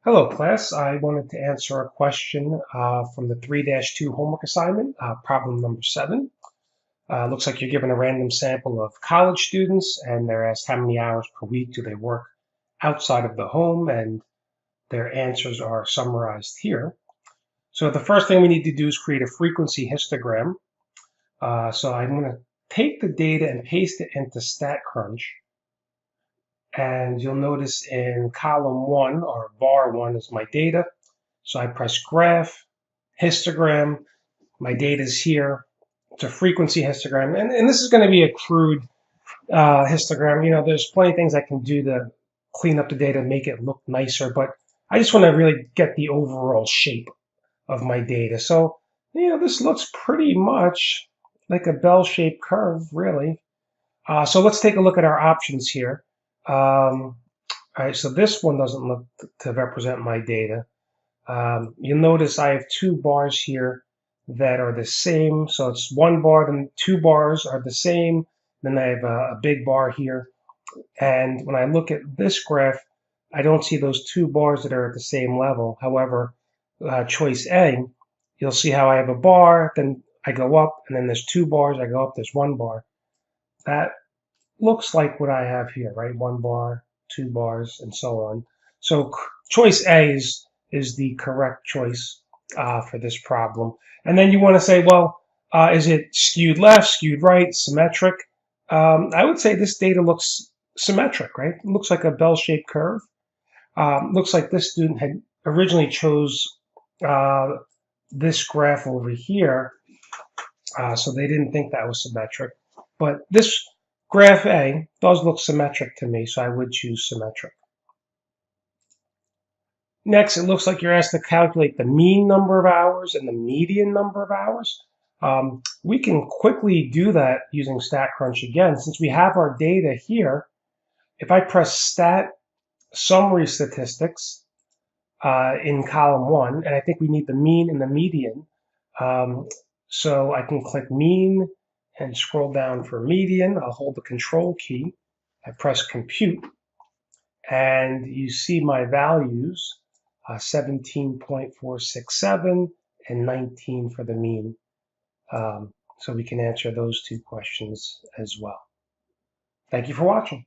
Hello, class. I wanted to answer a question from the 3-2 homework assignment, problem number 7. Looks like you're given a random sample of college students, and they're asked how many hours per week do they work outside of the home, and their answers are summarized here. So the first thing we need to do is create a frequency histogram. So I'm going to take the data and paste it into StatCrunch. And you'll notice in column 1, or bar 1 is my data. So I press graph, histogram, my data is here. It's a frequency histogram. And this is going to be a crude histogram. You know, there's plenty of things I can do to clean up the data, make it look nicer, but I just want to really get the overall shape of my data. So, you know, this looks pretty much like a bell-shaped curve, really. So let's take a look at our options here. All right, so this one doesn't look to represent my data. You'll notice I have two bars here that are the same. So it's one bar, then two bars are the same. Then I have a big bar here. And when I look at this graph, I don't see those two bars that are at the same level. However, choice A, you'll see how I have a bar, then I go up, and then there's two bars, I go up, there's one bar. That looks like what I have here, right? One bar, two bars, and so on. So choice A is the correct choice for this problem. And then you want to say, well, is it skewed left, skewed right, symmetric? I would say this data looks symmetric, right? It looks like a bell-shaped curve. Looks like this student had originally chose this graph over here, so they didn't think that was symmetric. But this graph A does look symmetric to me, so I would choose symmetric. Next, it looks like you're asked to calculate the mean number of hours and the median number of hours. We can quickly do that using StatCrunch again. Since we have our data here, if I press Stat Summary Statistics in column 1, and I think we need the mean and the median, so I can click Mean and scroll down for median. I'll hold the Control key. I press Compute, and you see my values, 17.467 and 19 for the mean. So we can answer those two questions as well. Thank you for watching.